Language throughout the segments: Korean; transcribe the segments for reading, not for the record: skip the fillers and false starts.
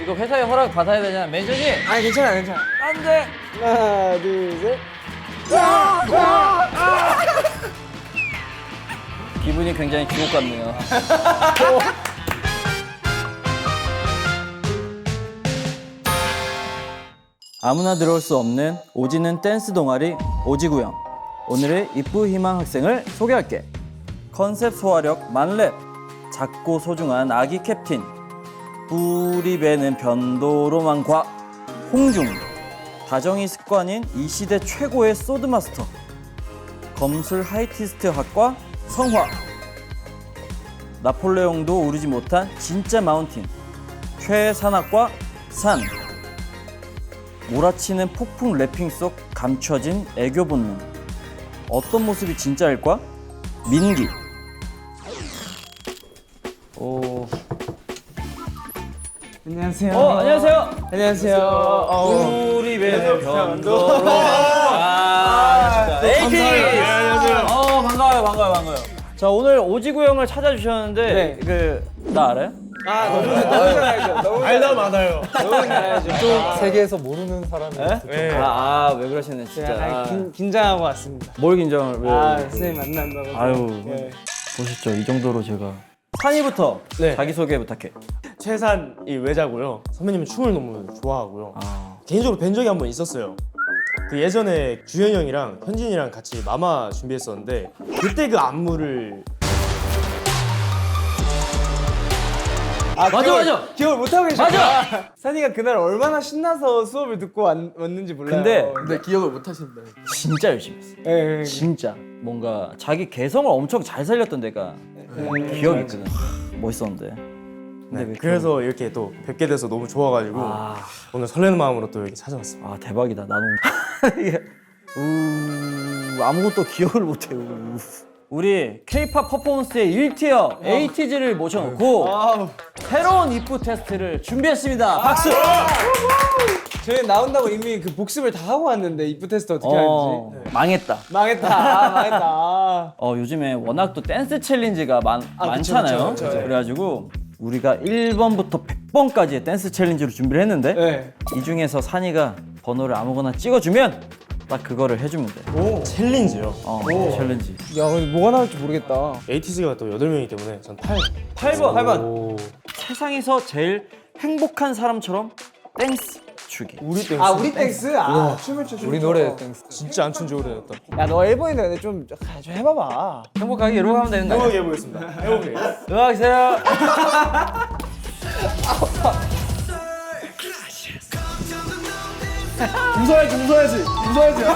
이거 회사에 허락 받아야 되잖아. 매니저님. 아니 괜찮아 괜찮아. 안 돼. 하나 둘 셋. 기분이 굉장히 지옥 같네요. 아무나 들어올 수 없는 오지는 댄스 동아리 오지구형. 오늘의 입부 희망 학생을 소개할게. 컨셉 소화력 만렙, 작고 소중한 아기 캡틴, 뿌리 베는 변도로만과 홍중, 다정이 습관인 이 시대 최고의 소드마스터, 검술 하이티스트 학과 성화, 나폴레옹도 오르지 못한 진짜 마운틴, 최산학과 산, 몰아치는 폭풍 래핑 속 감춰진 애교 본능. 어떤 모습이 진짜일까? 민기. 오. 안녕하세요. 안녕하세요. 안녕하세요. 우리 배는 변도로. 에이티. 안녕하세요. 반가워요. 자, 오늘 오지구형을 찾아주셨는데 네. 나 알아요? 너무 잘 알죠. 너무 알다 많아요. 잘 알죠. 세계에서 모르는 사람이 네. 왜 그러시네 진짜. 제가 긴장하고 왔습니다. 뭘 긴장을 왜? 선생님 만난다고. 아유. 네. 보시죠, 이 정도로 제가. 산이부터 네. 자기소개 부탁해. 최산이 외자고요. 선배님은 춤을 너무 좋아하고요. 아. 개인적으로 뵌 적이 한 번 있었어요. 그 예전에 주현이 형이랑 현진이랑 같이 마마 준비했었는데 그때 그 안무를 맞아. 기억을 못 하고 계셨구나. 맞아! 산이가 그날 얼마나 신나서 수업을 듣고 왔는지 몰라요. 근데 기억을 못 하신다. 진짜 열심히 했어. 네. 진짜 뭔가 자기 개성을 엄청 잘 살렸던 데가 기억이 있거든. 멋있었는데. 근데 왜 그래서 이렇게 또 뵙게 돼서 너무 좋아가지고 오늘 설레는 마음으로 또 여기 찾아왔습니다. 아 대박이다. 나는 이게 아무것도 기억을 못해. 우리 K-팝 퍼포먼스의 1티어 에이티즈를 모셔놓고 새로운 입부 테스트를 준비했습니다. 박수! 저희 나온다고 이미 그 복습을 다 하고 왔는데 입부 테스트 어떻게 하는지. 망했다. 망했다. 요즘에 워낙 또 댄스 챌린지가 많잖아요. 그쵸. 그래가지고 우리가 1번부터 100번까지의 댄스 챌린지로 준비를 했는데 네. 이 중에서 산이가 번호를 아무거나 찍어주면 딱 그거를 해주면 돼. 챌린지요. 챌린지. 야, 근데 뭐가 나올지 모르겠다. ATC가 또 8명이기 때문에 전 8번. 세상에서 제일 행복한 사람처럼 댄스 추기. 우리 땡스. 우리 땡스? 춤을 춰. 우리 노래 땡스. 진짜 안 춘 지 오래됐다. 야, 너 일본인데 좀 해봐봐. 행복하게 이러고 하면 되는 거야. 해보게 해보겠습니다. 해보게. 음악 주세요. 웃어야지.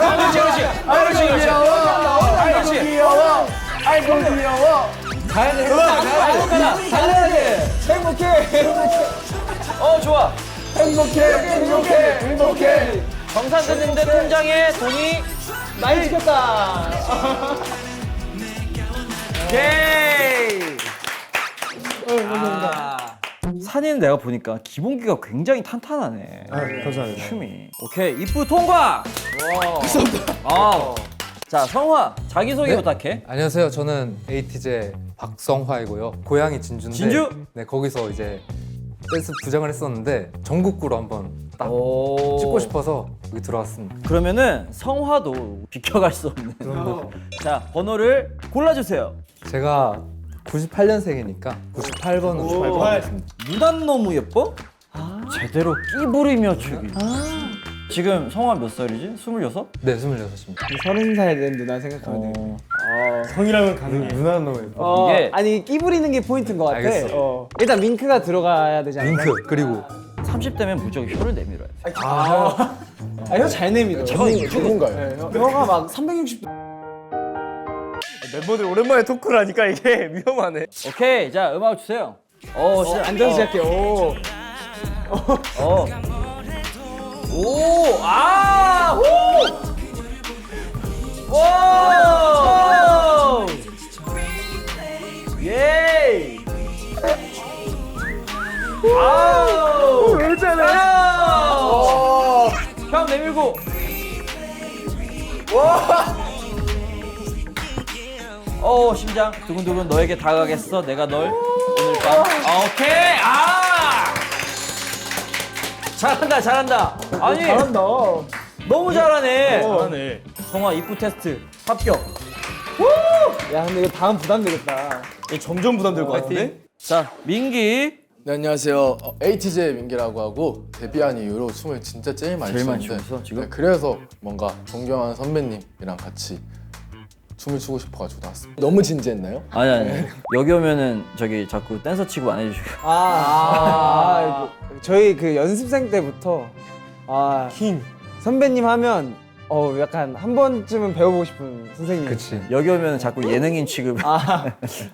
아이고 귀여워. 가야 돼. 행복해. 좋아. 행복해. 정산됐는데 통장에 돈이 많이 지켰다. 오케이. 산이는 내가 보니까 기본기가 굉장히 탄탄하네. 감사합니다. 춤이. 오케이, 입부 통과. 자, 성화 자기소개 부탁해. 안녕하세요. 저는 에이티즈의 박성화이고요. 고향이 진주인데 진주? 네, 거기서 이제 댄스 부장을 했었는데 전국구로 한번 딱 오. 찍고 싶어서 여기 들어왔습니다. 그러면은 성화도 비켜갈 수 없는. 자, 번호를 골라주세요. 제가 98년생이니까 98번으로 하겠습니다. 누난 너무 예뻐? 제대로 끼 부리며 추기. 지금 성화 몇 살이지? 26? 네, 26입니다. 30살 된 누나 생각하면 돼. 형이라면 가능해. 누나 너무 이게- 아니 끼 부리는 게 포인트인 것 같아. 알겠어. 일단 밍크가 들어가야 되지 않나? 링크 그리고 30대면 무조건 혀를 내밀어야 돼. 혀 잘 내밀어. 누군가요? 혀가 막 360도. 멤버들 오랜만에 토크를 하니까 이게 위험하네. 오케이, 자 음악 주세요. 시작. 앉아서 시작해. 오. 예. 왜 저래? 형 내밀고. 심장 두근두근 너에게 다가가겠어. 내가 널 오늘 밤. 오케이. 잘한다 잘한다. 아니 잘한다. 너무 잘하네. 잘하네. 성화 입구 테스트 합격. 야 근데 이거 다음 부담되겠다. 점점 부담될 것 같은데? 자 민기. 네, 안녕하세요. 에이티즈의 민기라고 하고 데뷔한 이후로 춤을 진짜 제일 많이 제일 많이 추는데 췄어, 지금? 네, 그래서 뭔가 존경하는 선배님이랑 같이 춤을 추고 싶어가지고 나왔습니다. 너무 진지했나요? 아니 여기 오면은 저기 자꾸 댄서 치고 안 해주시고. 저희 그 연습생 때부터 킹. 선배님 하면 약간 한 번쯤은 배워보고 싶은 선생님. 그치. 여기 오면 자꾸 예능인 취급.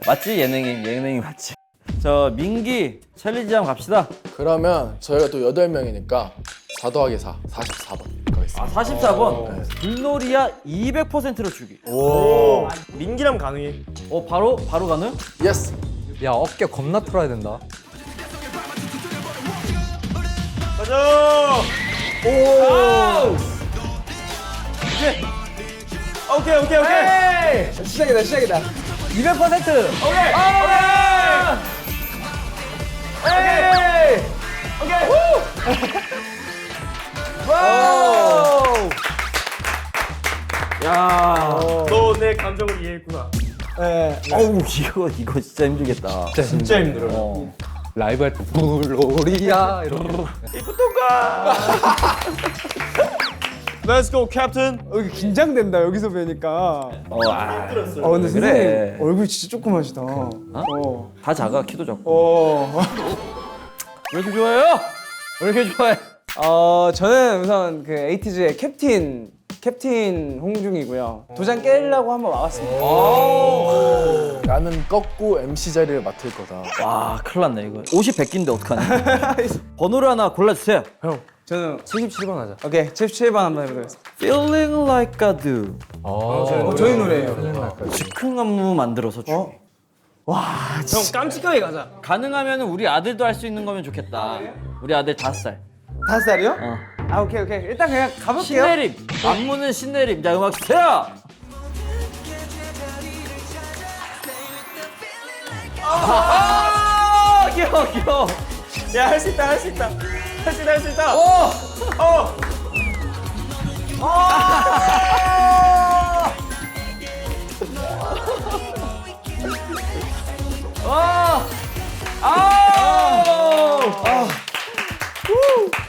맞지 예능인 맞지. 저 민기 챌린지 한번 갑시다. 그러면 저희가 또 8명이니까 4 더하기 4, 44번 가겠습니다. 44번 불놀이야 200%로 주기. 오. 민기라면 가능해. 바로 가능? 예스! 야 어깨 겁나 털어야 된다. 가자. 오케이. 시작이다. 200%. 야. 너 내 감정을 이해했구나. 네. 어우 이거 진짜 힘들겠다. 진짜 힘들어. 라이브 할 때 물놀이야 이러고. Let's go, 캡틴. 여기 긴장된다 여기서 뵈니까. 근데 선생님 그래. 얼굴 진짜 조그마시다. 다 작아 키도 작고. 왜 이렇게 좋아해요? 왜 이렇게 좋아해? 저는 우선 그 에이티즈의 캡틴 홍중이고요. 도장 깨려고 한번 와봤습니다. 나는 꺾고 MC 자리를 맡을 거다. 와 큰일 났네 이거. 50, 100개인데 어떡하냐. 번호를 하나 골라주세요. 저는 77번 하자. 오케이 77번 한번 해보겠습니다. Feeling like I do. 저희 노래예요. 즉흥 안무 만들어서 주기. 형 깜찍하게 가자. 가능하면 우리 아들도 할 수 있는 거면 좋겠다. 우리 아들 5살. 5살이요? 오케이. 일단 그냥 가볼게요. 신내림. 안무는 신내림. 자 음악 주세요. 귀여워. 야, 할 수 있다.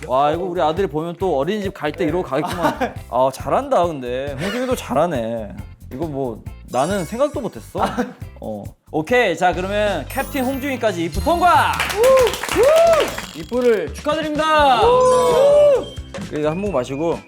와 이거 우리 아들이 보면 또 어린이집 갈 때 이러고 가겠구만. 잘한다 근데 홍중이도 잘하네. 이거 뭐 나는 생각도 못했어. 오케이 자 그러면 캡틴 홍중이까지 입부 통과. 입부를 축하드립니다. 그리고 한 번 마시고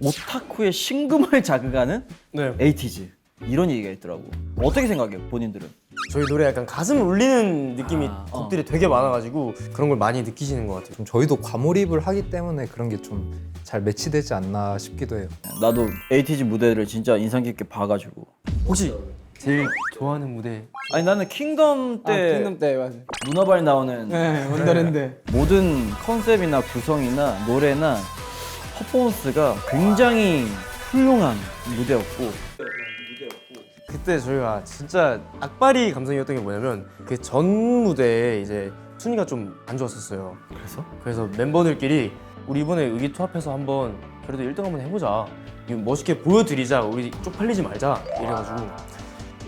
오타쿠의 심금을 자극하는 네. 에이티즈 이런 얘기가 있더라고. 어떻게 생각해요 본인들은? 저희 노래 약간 가슴을 울리는 느낌이 곡들이 되게 많아가지고 그런 걸 많이 느끼시는 것 같아요. 좀 저희도 과몰입을 하기 때문에 그런 게 좀 잘 매치되지 않나 싶기도 해요. 나도 에이티즈 무대를 진짜 인상 깊게 봐가지고. 혹시 제일 좋아하는 무대? 아니 나는 킹덤 때 킹덤 때 맞아요. 문어발 나오는 네, 원더랜드. 모든 컨셉이나 구성이나 노래나 퍼포먼스가 굉장히 훌륭한 무대였고. 그때 저희가 진짜 악바리 감성이었던 게 뭐냐면 그 전 무대에 이제 순위가 좀 안 좋았었어요. 그래서 멤버들끼리 우리 이번에 의기투합해서 한번 그래도 1등 한번 해보자. 이거 멋있게 보여드리자. 우리 쪽팔리지 말자. 이래가지고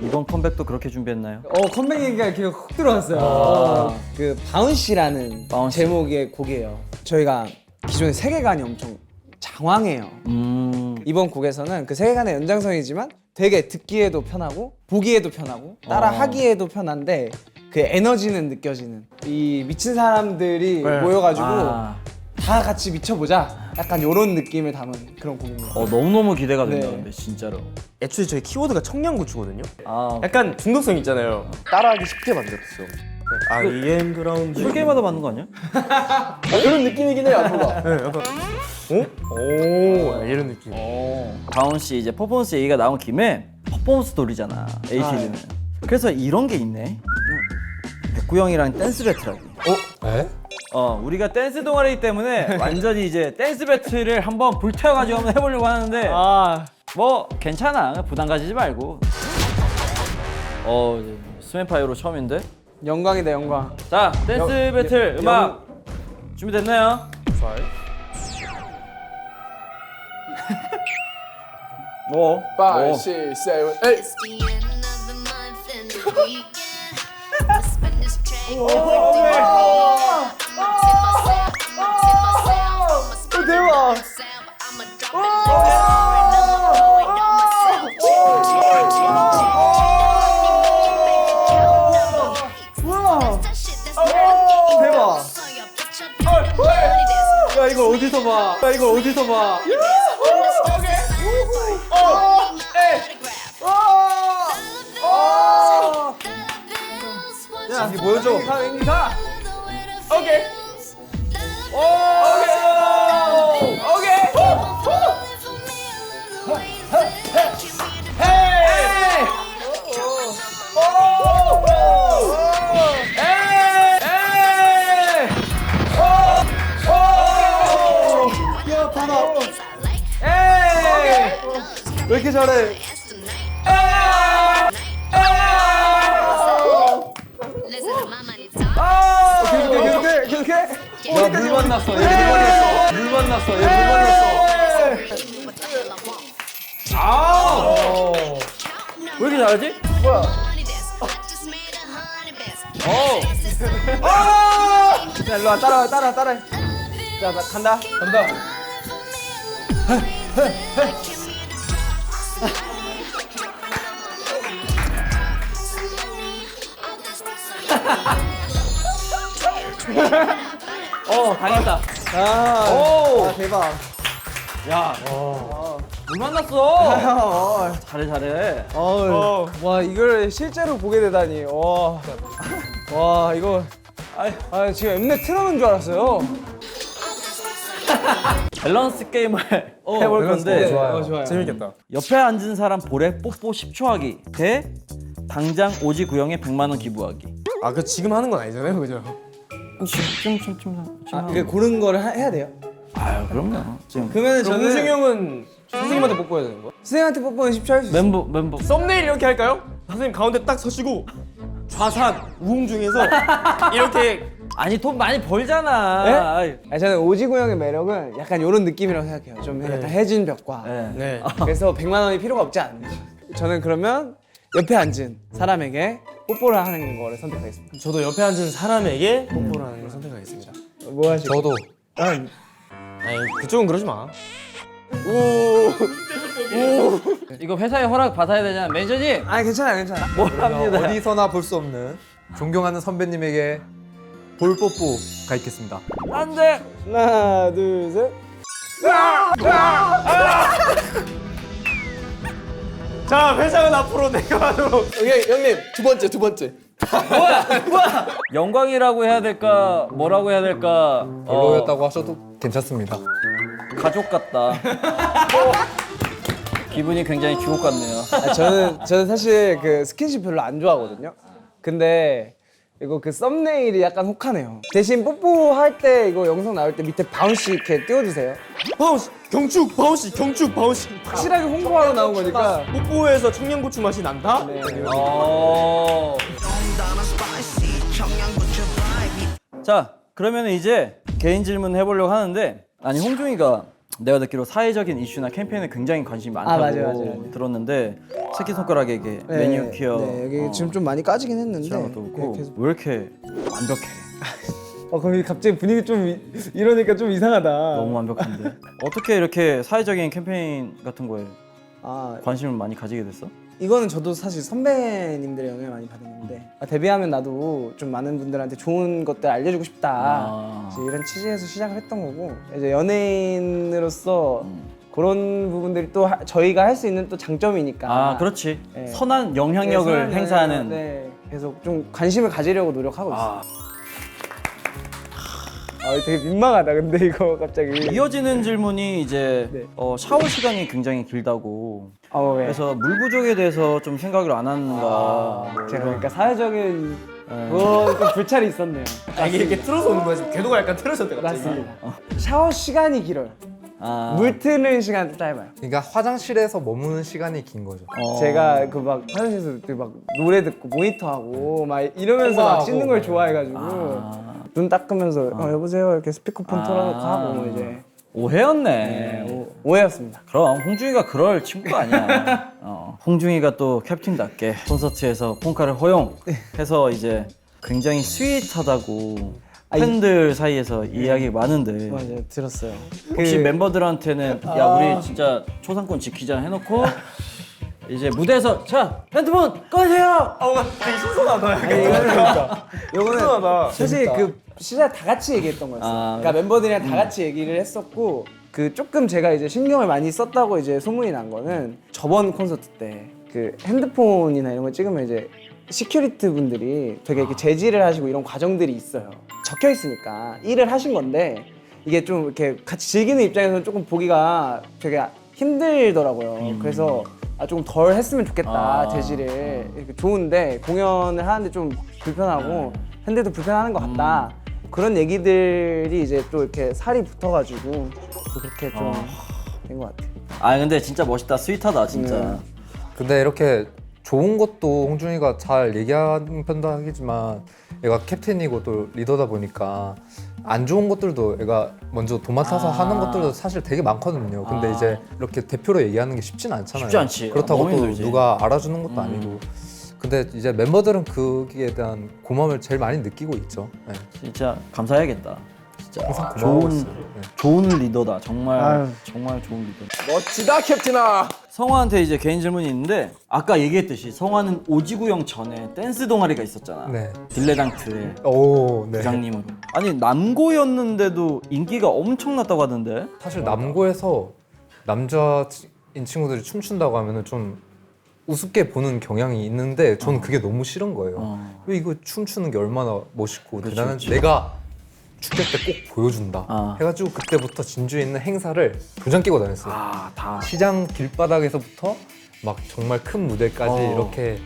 이번 컴백도 그렇게 준비했나요? 컴백 얘기가 이렇게 훅 들어왔어요. 그 바운시라는 바운시. 제목의 곡이에요. 저희가 기존의 세계관이 엄청 장황해요. 이번 곡에서는 그 세계관의 연장선이지만 되게 듣기에도 편하고 보기에도 편하고 따라 하기에도 편한데 그 에너지는 느껴지는 이 미친 사람들이 모여가지고 다 같이 미쳐보자 약간 이런 느낌을 담은 그런 곡입니다. 너무너무 기대가 된다 네. 근데 진짜로. 애초에 저희 키워드가 청량고추거든요. 아 약간 중독성 있잖아요. 따라하기 쉽게 만들었어요. IM 그라운드. 술게임마다 맞는 거 아니야? 이런 느낌이긴 해요, 안무가. 네, 약간 오 이런 느낌. 다운 씨 이제 퍼포먼스 얘기가 나온 김에 퍼포먼스 돌리잖아 에이티즈는. 그래서 이런 게 있네. 백구 형이랑 댄스 배틀하고. 에? 우리가 댄스 동아리이기 때문에 완전히 이제 댄스 배틀을 한번 불태워가지고 한번 해보려고 하는데 뭐 괜찮아 부담 가지지 말고. 이제 스맨파이어로 처음인데. 영광이다 영광. 자 댄스 배틀 음악 준비됐나요? 오. 5, 6, 7, 8. It's the end of the month and the weekend. I'ma spend this check everything. I'ma tip myself. I'ma spend it on myself. I'ma drop it like it's foreign. I'ma blow it on myself. That shit that's 대박. so you put your money this. 야 이걸 어디서 봐? 야 이걸 어디서 봐? 야 이게 보여줘. 가 왠지 가. 오케이. 왜 이렇게 잘해? Listen to my money talk. 계속해. 야물 만났어. 얘물 만났어. 물 만났어. 얘물 만났어. 왜 이렇게 잘하지? Money this. I just made 100 best. 야 일로 와 따라해. 자 나 간다. 당했다. 아 대박. 물 만났어. 잘해. 와 이걸 실제로 보게 되다니. 와 이거. 지금 엠넷 틀어놓은 줄 알았어요. 밸런스 게임을 해볼 건데 좋아요. 재밌겠다. 옆에 앉은 사람 볼에 뽀뽀 10초 하기 대 당장 오지 구형에 100만 원 기부하기. 아, 그 지금 하는 건 아니잖아요, 그죠? 지금 이게 고른 거를 해야 돼요? 아유 그럼요. 지금 그러면 그럼 저는 홍승 형은 선생님한테 뽀뽀해야 되는 거야? 선생님한테 뽀뽀는 10초 할 수 있어요. 멤버 썸네일 이렇게 할까요? 선생님 가운데 딱 서시고 좌산 우웅 중에서 이렇게 아니 돈 많이 벌잖아. 아니, 저는 오지구 형의 매력은 약간 이런 느낌이라고 생각해요. 좀 약간 해진 벽과. 네. 네. 그래서 100만 원이 필요가 없지 않나. 저는 그러면 옆에 앉은 사람에게 뽀뽀를 하는 거를 선택하겠습니다. 저도 옆에 앉은 사람에게 뽀뽀를 하는 걸 선택하겠습니다. 뭐 하실? 저도 아니 그쪽은 그러지 마. 이거 회사에 허락 받아야 되잖아. 매니저님 아니 괜찮아요. 뭘 합니다. 어디서나 볼 수 없는 존경하는 선배님에게 볼 뽀뽀가 있겠습니다. 안돼. 하나 둘 셋. 자, 회장은 앞으로 내가 하도록. 오케이, 형님. 두 번째. 뭐야? 영광이라고 해야 될까? 뭐라고 해야 될까? 별로였다고 하셔도 괜찮습니다. 가족 같다. 기분이 굉장히 지옥 같네요. 저는 사실 그 스킨십 별로 안 좋아하거든요. 근데 이거 그 썸네일이 약간 혹하네요. 대신 뽀뽀할 때 이거 영상 나올 때 밑에 바운스 이렇게 띄워주세요. 바운스, 경축, 바운스, 경축, 바운스. 확실하게 홍보하러 나온 거니까. 뽀뽀해서 청양고추 맛이 난다? 자, 그러면 이제 개인 질문 해보려고 하는데, 아니 홍중이가 내가 듣기로 사회적인 이슈나 캠페인에 굉장히 관심이 많다고 맞아요. 들었는데 새끼손가락에 이게 매니큐어 여기 지금 좀 많이 까지긴 했는데. 칠한 것도 그렇고 계속. 왜 이렇게 완벽해? 그럼 갑자기 분위기 좀 이러니까 좀 이상하다. 너무 완벽한데 어떻게 이렇게 사회적인 캠페인 같은 거에 아 관심을 많이 가지게 됐어? 이거는 저도 사실 선배님들의 영향을 많이 받았는데 데뷔하면 나도 좀 많은 분들한테 좋은 것들 알려주고 싶다. 이제 이런 취지에서 시작을 했던 거고 이제 연예인으로서 그런 부분들이 또 저희가 할 수 있는 또 장점이니까. 아 그렇지. 네. 선한 영향력을 선한 행사하는. 네, 계속 좀 관심을 가지려고 노력하고 있어요. 되게 민망하다. 근데 이거 갑자기. 이어지는 질문이 이제 네. 샤워 시간이 굉장히 길다고. 왜? 그래서 물 부족에 대해서 좀 생각을 안 하는가. 제가 그러니까 사회적인 그건 좀 불찰이 있었네요. 이게 이렇게 틀어서 오는 거야. 지금 궤도가 약간 틀어졌대 갑자기. 맞습니다. 샤워 시간이 길어요. 물 트는 시간도 짧아요. 그러니까 화장실에서 머무는 시간이 긴 거죠. 제가 그 막 화장실에서 막 노래 듣고 모니터하고 막 이러면서 막 씻는 걸 좋아해가지고 눈 닦으면서 여보세요 이렇게 스피커폰 틀어놓고 하고 이제 오해였네. 오해였습니다. 그럼 홍중이가 그럴 친구가 아니야. 홍중이가 또 캡틴답게 콘서트에서 폰카를 허용해서 이제 굉장히 스윗하다고 팬들 사이에서 이야기 많은데 맞아요, 들었어요. 혹시 멤버들한테는 야 우리 진짜 초상권 지키자 해놓고 이제 무대에서 자 핸드폰 꺼주세요. 되게 신선하다. 요거는 사실 그 시작 다 같이 얘기했던 거였어요. 그러니까 멤버들이랑 다 같이 얘기를 했었고 그 조금 제가 이제 신경을 많이 썼다고 이제 소문이 난 거는 저번 콘서트 때 그 핸드폰이나 이런 거 찍으면 이제 시큐리티 분들이 되게 이렇게 제지를 하시고 이런 과정들이 있어요. 적혀 있으니까 일을 하신 건데 이게 좀 이렇게 같이 즐기는 입장에서는 조금 보기가 되게 힘들더라고요. 그래서 조금 덜 했으면 좋겠다 제지를 이렇게 좋은데 공연을 하는데 좀 불편하고 팬들도 불편하는 것 같다 그런 얘기들이 이제 또 이렇게 살이 붙어가지고 또 그렇게 좀 된 것 같아요. 아 근데 진짜 멋있다 스윗하다 진짜. 근데 이렇게 좋은 것도 홍준이가 잘 얘기하는 편도 하겠지만 얘가 캡틴이고 또 리더다 보니까 안 좋은 것들도 얘가 먼저 도맡아서 하는 것들도 사실 되게 많거든요. 근데 이제 이렇게 대표로 얘기하는 게 쉽진 않잖아요. 쉽지 않지. 그렇다고 너무 또 힘들지. 누가 알아주는 것도 아니고. 근데 이제 멤버들은 거기에 대한 고마움을 제일 많이 느끼고 있죠. 네. 진짜 감사해야겠다. 진짜 항상 고마워하고 좋은 있어요. 네. 좋은 리더다. 정말 아유. 정말 좋은 리더. 멋지다 캡틴아. 성화한테 이제 개인 질문이 있는데 아까 얘기했듯이 성화는 오지구형 전에 댄스 동아리가 있었잖아. 네. 딜레당트의 오, 네. 부장님으로. 아니 남고였는데도 인기가 엄청났다고 하던데. 사실 남고에서 남자인 친구들이 춤춘다고 하면은 좀 우습게 보는 경향이 있는데 저는 그게 너무 싫은 거예요. 왜 이거 춤추는 게 얼마나 멋있고 대단한지 내가 축제 때 꼭 보여준다 해가지고 그때부터 진주에 있는 행사를 도장 끼고 다녔어요. 다. 시장 길바닥에서부터 막 정말 큰 무대까지 이렇게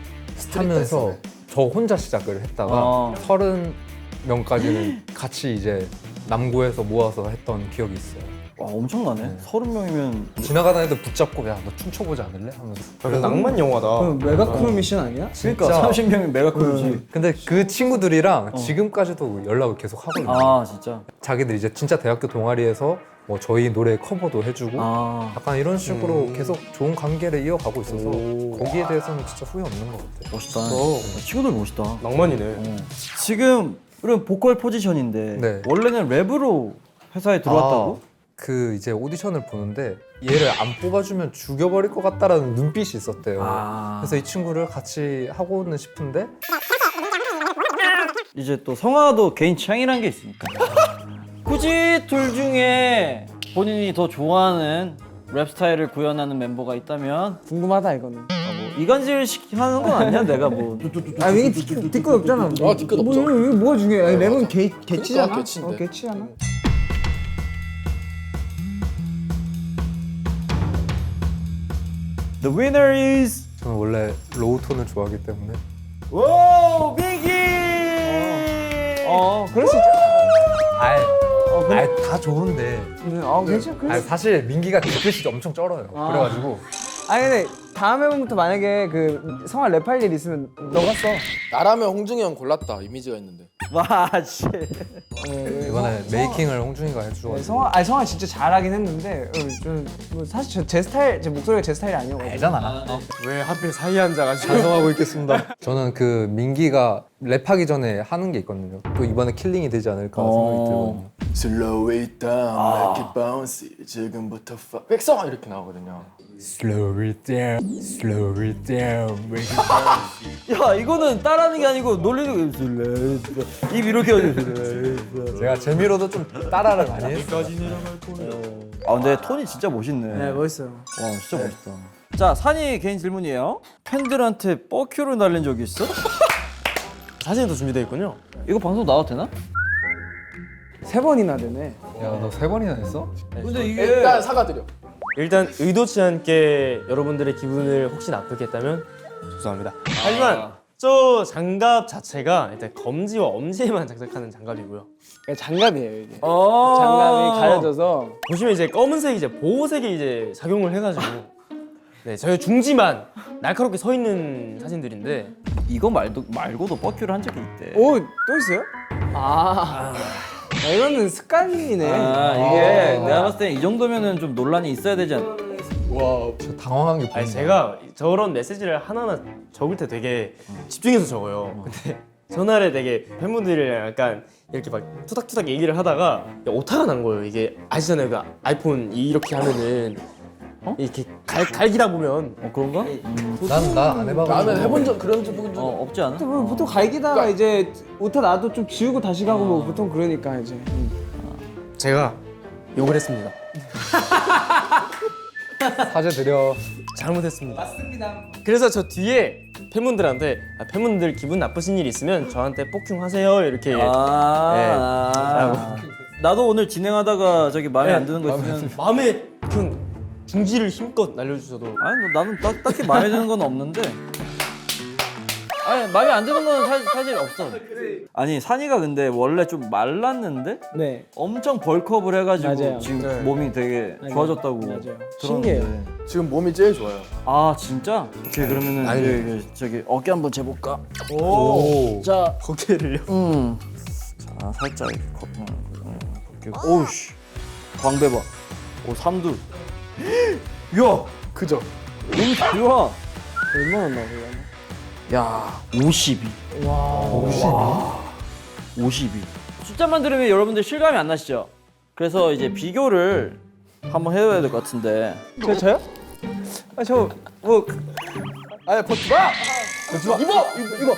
하면서 저 혼자 시작을 했다가 30명까지는 같이 이제 남고에서 모아서 했던 기억이 있어요. 와 엄청나네. 30명이면 지나가다 애들 붙잡고 야 너 춤춰보지 않을래? 하면서 낭만 영화다. 메가크루 미션 아니야? 그러니까 30명이면 메가크루지. 근데 그 친구들이랑 지금까지도 연락을 계속 하거든요. 아 진짜. 자기들 이제 진짜 대학교 동아리에서 뭐 저희 노래 커버도 해주고 약간 이런 식으로 계속 좋은 관계를 이어가고 있어서 거기에 대해서는 진짜 후회 없는 것 같아요. 멋있다. 친구들 멋있다. 낭만이네. 지금 우리는 보컬 포지션인데 네. 원래는 랩으로 회사에 들어왔다고? 그 이제 오디션을 보는데 얘를 안 뽑아주면 죽여버릴 것 같다라는 눈빛이 있었대요. 그래서 이 친구를 같이 하고는 싶은데 이제 또 성화도 개인 취향이란 게 있으니까 굳이 둘 중에 본인이 더 좋아하는 랩 스타일을 구현하는 멤버가 있다면 궁금하다 이거는. 이간질 하는 건 아니야 내가 뭐. 이게 뒤끝 없잖아. 뒤끝 없죠. 이게 뭐가 중요해? 아니, 랩은 개치잖아. 개치인데. 개치잖아. The winner is 저는 원래 로우 톤을 좋아하기 때문에 오 빅이. 그럴 수 있죠. 다 좋은데 괜찮아. 사실 민기가 뒤끝이 엄청 쩔어요. 그래가지고 아니 근데 다음 앨범부터 만약에 그 성화 랩할 일 있으면 너가 써. 나라면 홍중이 형 골랐다 이미지가 있는데. 와 씨. 이번에 메이킹을 홍준이가 해주셔가지고 성화 진짜 잘하긴 했는데 뭐 사실 제 스타일, 제 목소리가 제 스타일이 아니어가지고. 알잖아. 왜 하필 사이 앉아가지고 반성하고 있겠습니다. 저는 그 민기가 랩하기 전에 하는 게 있거든요. 또 이번에 킬링이 되지 않을까 생각이 들거든요. Slow it down, make it bouncy. 지금부터 백성 이렇게 나오거든요. Slow it down, slow it down, make it 야 이거는 따라하는 게 아니고 놀리는 거. 입 이렇게 하지. 제가 재미로도 좀 따라를 많이 했어요. 아 근데 톤이 진짜 멋있네. 네 멋있어요. 와 진짜 멋있다. 자 산이 개인 질문이에요. 팬들한테 뻐큐를 날린 적이 있어? 사진도 준비되어 있군요. 이거 방송 나와도 되나? 3번이나 되네. 야, 너 3번이나 했어? 근데 이게 일단 사과드려. 일단 의도치 않게 여러분들의 기분을 혹시 나쁘게 했다면 죄송합니다. 하지만 저 장갑 자체가 일단 검지와 엄지에만 장착하는 장갑이고요. 장갑이에요 이게. 장갑이 가려져서. 보시면 이제 검은색 이제 보호색이 이제 작용을 해가지고 네 저희 중지만 날카롭게 서 있는 사진들인데 이거 말고도 뻐큐를 한 적이 있대. 오 또 있어요? 이거는 습관이네. 이게 내가 봤을 때 이 정도면은 좀 논란이 있어야 되지 않나? 저 당황한 게 아니 보이네. 제가 저런 메시지를 하나하나 적을 때 되게 집중해서 적어요. 근데 전날에 되게 팬분들이랑 약간 이렇게 막 투닥투닥 얘기를 하다가 오타가 난 거예요. 이게 아시잖아요. 그 아이폰 이렇게 하면은 이렇게 갈기다 보면 그런가? 난안 해봐가지고. 나는 해본 적 그런 적 본 적. 없지 않아? 뭐 보통 갈기다가 이제 오타 나도 좀 지우고 다시 가고 뭐 보통 그러니까 이제. 제가 욕을 했습니다. 사죄 드려. 잘못했습니다. 맞습니다. 그래서 저 뒤에 팬분들한테 팬분들 기분 나쁘신 일 있으면 저한테 폭흉하세요 이렇게. 나도 오늘 진행하다가 저기 마음에 안 드는 거 있으면 마음에 그냥 중지를 힘껏 날려주셔도. 아니 나는 딱히 마음에 드는 건 없는데 아니 마음에 안 드는 건 사실 없어. 아니 산이가 근데 원래 좀 말랐는데 네. 엄청 벌크업을 해가지고 맞아요. 지금 네. 몸이 되게 좋아졌다고 맞아요. 들었는데. 신기해요. 지금 몸이 제일 좋아요. 아 진짜? 오케이 그러면은 아니. 저기 어깨 한번 재볼까? 오. 자, 어깨를요? 자 살짝 이렇게 어깨. 오우씨 광배 봐. 오 삼두. 야 그죠? 너무 좋아. 얼마나 나고요? 야 52. 와 52. 숫자만 들으면 여러분들 실감이 안 나시죠? 그래서 이제 비교를 한번 해야 될 것 같은데. 저요? 뭐 아니 버티마. 버티마. 입어.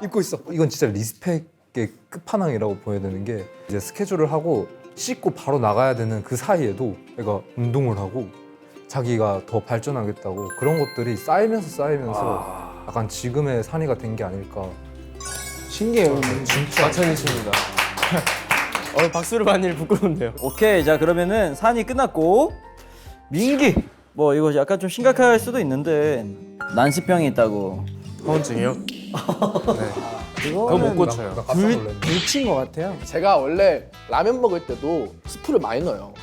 입고 있어. 이건 진짜 리스펙의 끝판왕이라고 보여야 되는 게 이제 스케줄을 하고 씻고 바로 나가야 되는 그 사이에도 애가 운동을 하고 자기가 더 발전하겠다고 그런 것들이 쌓이면서 약간 지금의 산이가 된 게 아닐까. 신기해요. 마찬가지입니다. 박수를 받는 일 부끄러운데요. 오케이 자 그러면은 산이 끝났고 민기 뭐 이거 약간 좀 심각할 수도 있는데 난시병이 있다고. 허언증이요? 그거 못 고쳐요. 나 깜짝 놀랐네. 미친 것 같아요. 제가 원래 라면 먹을 때도 스프를 많이 넣어요.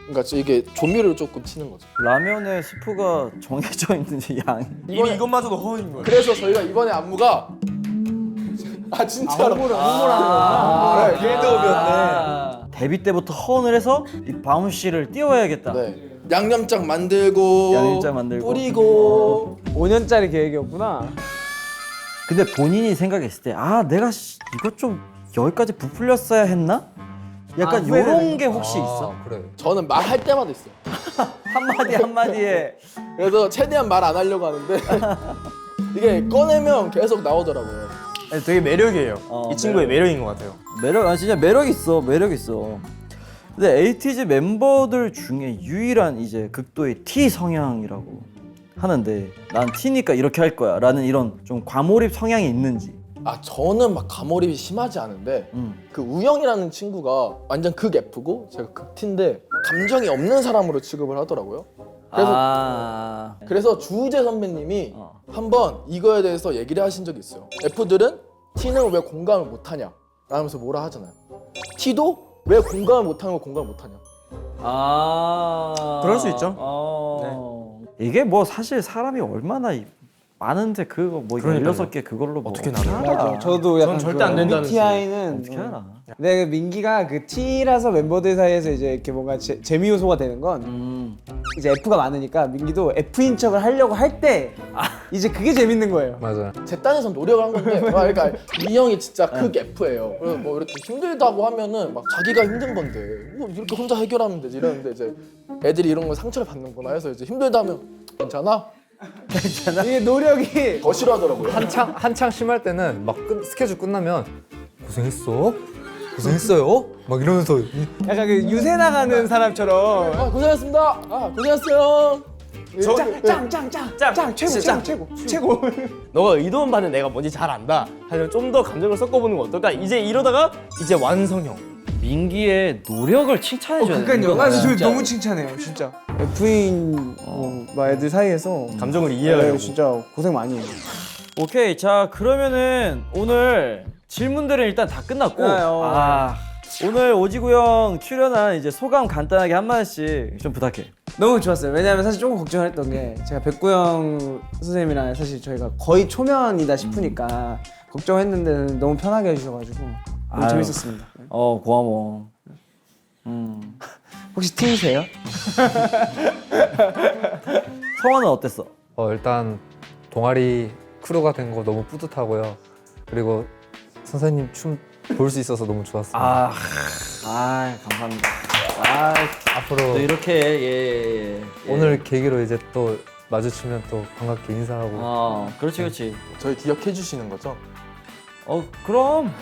그러니까 이게 조미료를 조금 치는 거죠. 라면에 스프가 정해져 있는지 양이. 이미 이것마저도 허언인 거예요. 그래서 저희가 이번에 안무가 진짜로 홍보를 빌드업이었네. 데뷔 때부터 허언을 해서 이 바운 씨를 띄워야겠다. 네. 양념장 만들고 양념장 만들고. 뿌리고 5년짜리 계획이었구나. 근데 본인이 생각했을 때 내가 이거 좀 여기까지 부풀렸어야 했나? 약간 후회되는 요런 게 혹시 있어? 그래. 저는 말할 때마다 있어요. 한마디 한마디에 그래서 최대한 말 안 하려고 하는데 이게 꺼내면 계속 나오더라고요. 되게 매력이에요. 어, 이 친구의 매력인 것 같아요. 진짜 매력 있어. 근데 에이티즈 멤버들 중에 유일한 이제 극도의 T 성향이라고 하는데 난 T니까 이렇게 할 거야 라는 이런 좀 과몰입 성향이 있는지. 저는 막 과몰입이 심하지 않은데 그 우영이라는 친구가 완전 극 F고 제가 극 T인데 감정이 없는 사람으로 취급을 하더라고요. 그래서 주우재 선배님이 한번 이거에 대해서 얘기를 하신 적이 있어요. F들은 T는 왜 공감을 못하냐 라면서 뭐라 하잖아요. T도 왜 공감을 못하는 걸 공감을 못하냐. 그럴 수 있죠. 이게 뭐 사실 사람이 얼마나 많은데 그거 뭐 그러니까요. 16개 그걸로 뭐 어떻게 나눠요? 맞아. 저도 약간 절대 안 된다는 MBTI는 어떻게 알아? 근데 그 민기가 그 T라서 멤버들 사이에서 이제 이렇게 뭔가 재미 요소가 되는 건 이제 F가 많으니까 민기도 F인 척을 하려고 할 때 이제 그게 재밌는 거예요. 맞아. 제 딴에서 노력을 한 건데 그러니까 이 형이 진짜 극 F예요. 그래서 뭐 이렇게 힘들다고 하면은 막 자기가 힘든 건데 뭐 이렇게 혼자 해결하면 되지 이러는데 이제 애들이 이런 거 상처를 받는구나 해서 이제 힘들다 하면 괜찮아? 이게 노력이 더 싫어하더라고요. 한창 심할 때는 막 스케줄 끝나면 고생했어요? 막 이러면서 약간 그 유세 나가는 사람처럼 고생했습니다. 고생했어요. 짱 최고. 너가 의도한 바는 내가 뭔지 잘 안다. 하지만 좀 더 감정을 섞어보는 거 어떨까? 이제 이러다가 이제 완성형. 민기의 노력을 칭찬해줘야 돼. 그러니까요. 저 너무 칭찬해요, 진짜. F인 막 애들 사이에서 감정을 이해하려고. 진짜 고생 많이 해요. 오케이 자 그러면은 오늘 질문들은 일단 다 끝났고 오늘 오지구형 출연한 이제 소감 간단하게 한마디씩 좀 부탁해. 너무 좋았어요. 왜냐하면 사실 조금 걱정을 했던 게 제가 백구형 선생님이랑 사실 저희가 거의 초면이다 싶으니까 걱정했는데 너무 편하게 해주셔가지고 너무 아유. 재밌었습니다. 고마워. 혹시 T이세요? 성화는 어땠어? 일단 동아리 크루가 된 거 너무 뿌듯하고요. 그리고 선생님 춤 볼 수 있어서 너무 좋았습니다. 감사합니다. 앞으로 또 이렇게 예. 오늘 계기로 이제 또 마주치면 또 반갑게 인사하고 그렇지. 저희 기억해 주시는 거죠? 그럼.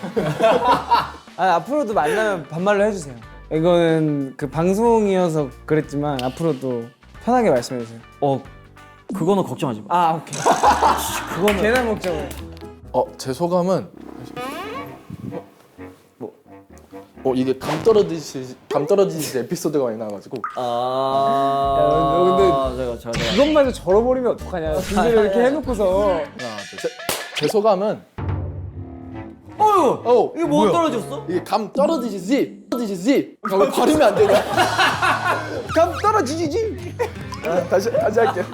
앞으로도 만나면 반말로 해주세요. 이거는 그 방송이어서 그랬지만 앞으로도 편하게 말씀해주세요. 그거는 걱정하지 마. 오케이. 그거는 괜한 걱정을. 제 소감은 이게 감 떨어지지 에피소드가 많이 나와가지고 제가 이것마저 절어버리면 어떡하냐. 준비를 이렇게 해놓고서. 제 소감은 이게 뭐 떨어졌어? 이게 감 떨어지지 왜 발음이 안 되냐? 감 떨어지지. 다시 할게요.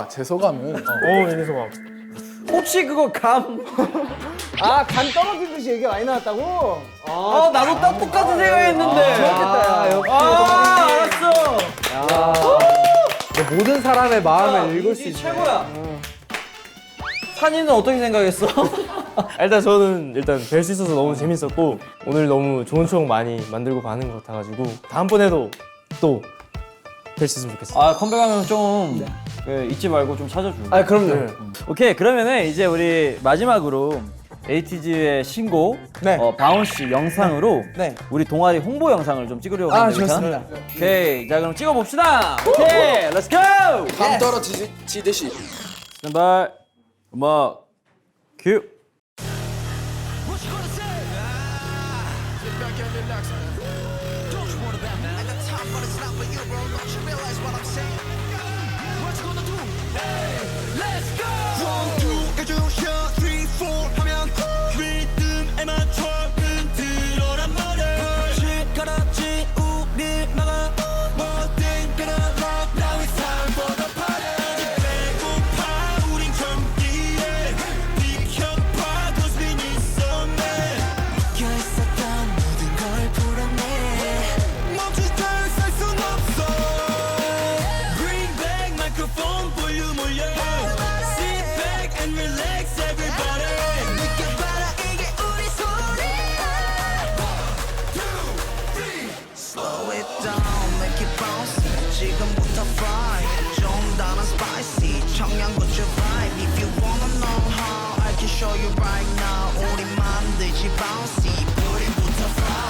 제 소감은 얘네 소감. 혹시 그거 감 감 떨어지듯이 얘기가 많이 나왔다고? 나도 딱 똑같은 생각했는데. 좋았겠다, 야. 알았어. 모든 사람의 마음을 읽을 수 이 있는 최고야. 산이는 어떻게 생각했어? 일단 저는 뵐 수 있어서 너무 재밌었고 오늘 너무 좋은 추억 많이 만들고 가는 것 같아가지고 다음번에도 또 뵐 수 있으면 좋겠어요. 컴백하면 좀 잊지 말고 좀 찾아주고. 그럼요. 오케이, 그러면은 이제 우리 마지막으로 에이티즈의 신곡 네. 바운씨 영상으로 네. 우리 동아리 홍보 영상을 좀 찍으려고 하는데 좋습니다. 오케이, 자 그럼 찍어봅시다. 오케이, 렛츠 고! 감 떨어지듯이 스탠바이, 음악 큐. 지금부터 fry 좀 다른 spicy 청양고추 vibe If you wanna know how I can show you right now 우리 만들지 bouncy 뿌리부터 fry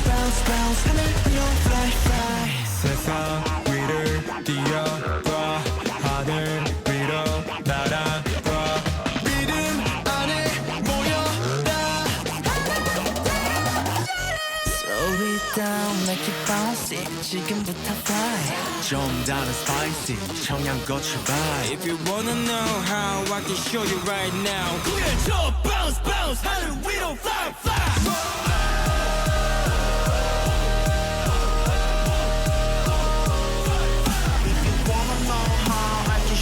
bounce bounce 하늘 위로 fly fly 세상 위를 뛰어봐 하늘 위로 날아가 믿음 안에 모여라 Slow it down make it bouncy 지금부터 fly 좀 다른 spicy 청양고추 vibe If you wanna know how I can show you right now 구해줘 bounce bounce 하늘 위로 fly fly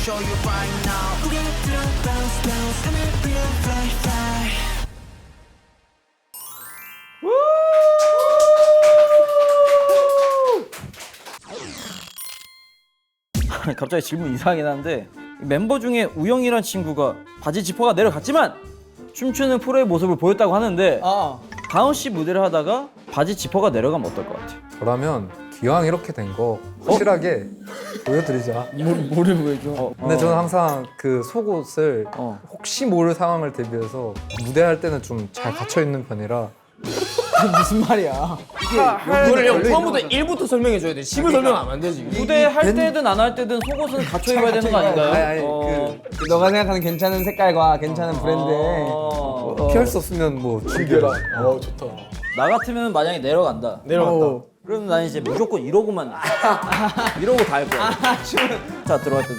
show you right now. 우리 들어 bounce bounce 하늘 위로 fly fly. 갑자기 질문 이상하긴 한데 멤버 중에 우영이란 친구가 바지 지퍼가 내려갔지만 춤추는 프로의 모습을 보였다고 하는데 다운 씨 무대를 하다가 바지 지퍼가 내려가면 어떨 것 같아? 그러면 기왕 이렇게 된 거 확실하게 보여드리자. 뭐를 보여줘? 근데 저는 항상 그 속옷을 혹시 모를 상황을 대비해서 무대할 때는 좀 잘 갇혀 있는 편이라 무슨 말이야? 그거를 형 처음부터 1부터 설명해줘야 돼. 10을 설명하면 안 되지. 무대 할 때든 안 할 때든 속옷은 갖춰 입어야 되는 거 아닌가요? 너가 생각하는 괜찮은 색깔과 괜찮은 브랜드에 피할 수 없으면 뭐 준비해라. 좋다. 나 같으면 만약에 내려간다. 내려간다. 그럼 난 이제 무조건 이러고만 이러고 다 할 거야. 자 들어갈 때.